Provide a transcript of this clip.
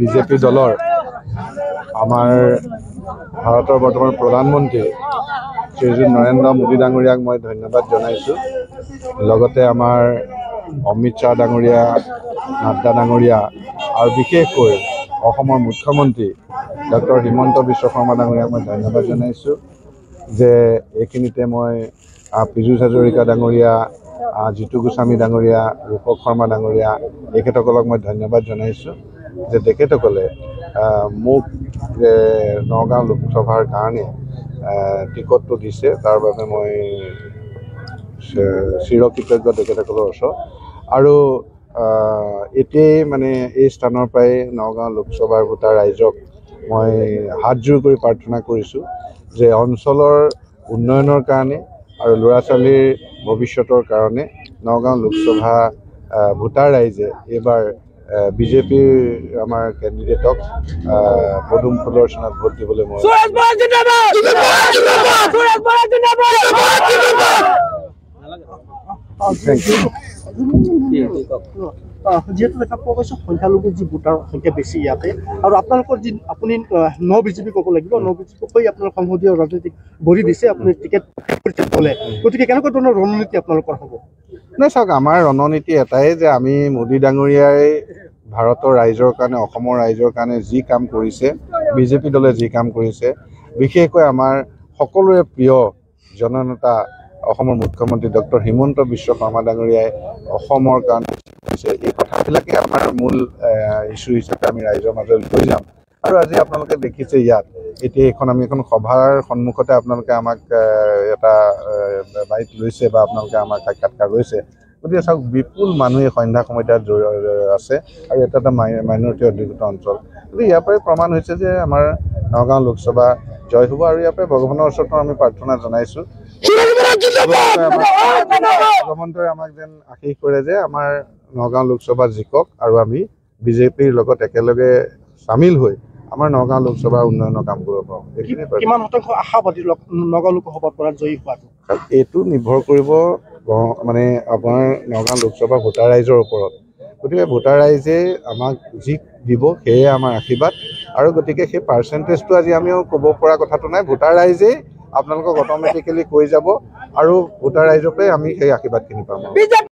BJP দলৰ আমাৰ ভাৰতৰ বৰ্তমান প্ৰধানমন্ত্ৰী শ্ৰীযুত নৰেন্দ্ৰ মোদী ডাঙৰীয়াক মই ধন্যবাদ জনাইছোঁ। লগতে আমাৰ অমিত শ্বাহ ডাঙৰীয়া, নাড্ডা ডাঙৰীয়া আৰু বিশেষকৈ অসমৰ মুখ্যমন্ত্ৰী ডক্টৰ হিমন্ত বিশ্ব শৰ্মা ডাঙৰীয়াক মই ধন্যবাদ জনাইছোঁ যে এইখিনিতে মই পীযুষ হাজৰিকা ডাঙৰীয়া, জিতু গোস্বামী ডাঙৰীয়া, ৰূপক শৰ্মা ডাঙৰীয়া এইকেইসকলক মই ধন্যবাদ জনাইছোঁ যে তেখেতসকলে মোক নগাঁও লোকসভাৰ কাৰণে টিকটটো দিছে। তাৰ বাবে মই চিৰকৃতজ্ঞ তেখেতসকলৰ ওচৰত। আৰু এতিয়াই মানে এই স্থানৰ পৰাই নগাঁও লোকসভাৰ ভোটাৰ ৰাইজক মই হাতজোৰ কৰি প্ৰাৰ্থনা কৰিছোঁ যে অঞ্চলৰ উন্নয়নৰ কাৰণে আৰু ল'ৰা ছোৱালীৰ ভৱিষ্যতৰ কাৰণে নগাঁও লোকসভা ভোটাৰ ৰাইজে এইবাৰ বিজেপিৰ আমাৰ কেণ্ডিডেটক পদুম ফুলৰ চিনত ভোট দিবলৈ মই যিহেতু দেখা পোৱা গৈছে সংখ্যালঘু যি ভোটাৰ সংখ্যা বেছি ইয়াতে, আৰু আপোনালোকৰ যি আপুনি ন বিজেপি ক'ব লাগিব, ন বিজেপি হৈ আপোনালোক সংসদীয় ৰাজনীতিক ভৰি দিছে, আপুনি টিকেট হ'লে, গতিকে কেনেকুৱা ধৰণৰ ৰণনীতি আপোনালোকৰ হ'ব? নাই চাওক, আমাৰ ৰণনীতি এটাই যে আমি মোদী ডাঙৰীয়াই ভাৰতৰ ৰাইজৰ কাৰণে, অসমৰ ৰাইজৰ কাৰণে যি কাম কৰিছে, বিজেপি দলে যি কাম কৰিছে, বিশেষকৈ আমাৰ সকলোৰে প্ৰিয় জননেতা অসমৰ মুখ্যমন্ত্ৰী ডক্টৰ হিমন্ত বিশ্ব শৰ্মা ডাঙৰীয়াই অসমৰ কাৰণে এই কথাবিলাকে আমাৰ মূল ইছ্যু হিচাপে আমি ৰাইজৰ মাজলৈ লৈ যাম। আৰু আজি আপোনালোকে দেখিছে ইয়াত এতিয়া আমি এখন সভাৰ সন্মুখতে আপোনালোকে আমাক এটা বাইট লৈছে বা আপোনালোকে আমাক সাক্ষাৎকাৰ লৈছে। গতিকে চাওক, বিপুল মানুহে সন্ধ্যা সময়ত আছে আৰু এটা মাইনৰিটি অধিকৃত অঞ্চল। গতিকে ইয়াৰ পৰাই প্ৰমাণ হৈছে যে আমাৰ নগাঁও লোকসভা জয় হ'ব। আৰু ইয়াৰ পৰাই ভগৱানৰ ওচৰতো আমি প্ৰাৰ্থনা জনাইছোঁ, ভগৱন্তই আমাক যেন আশীষ কৰে যে আমাৰ নগাঁও লোকসভা জিকক আৰু আমি বিজেপিৰ লগত একেলগে চামিল হৈ আমাৰ নগাঁও লোকসভাৰ উন্নয়নৰ কাম কৰিব পাৰোঁ। কিমান শতাংশ আশাবাদী নগাঁও লোকসভাৰ পৰা জয়ী হোৱাটো? এইটো নিৰ্ভৰ কৰিব মানে আপোনাৰ নগাঁও লোকসভা ভোটাৰ ৰাইজৰ ওপৰত। গতিকে ভোটাৰ ৰাইজে আমাক যি দিব সেয়ে আমাৰ আশীৰ্বাদ। আৰু গতিকে সেই পাৰ্চেণ্টেজটো আজি আমিও ক'ব পৰা কথাটো নাই, ভোটাৰ ৰাইজেই আপোনালোকক অট'মেটিকেলি কৈ যাব আৰু ভোটাৰ ৰাইজৰ পৰাই আমি সেই আশীৰ্বাদখিনি পাম।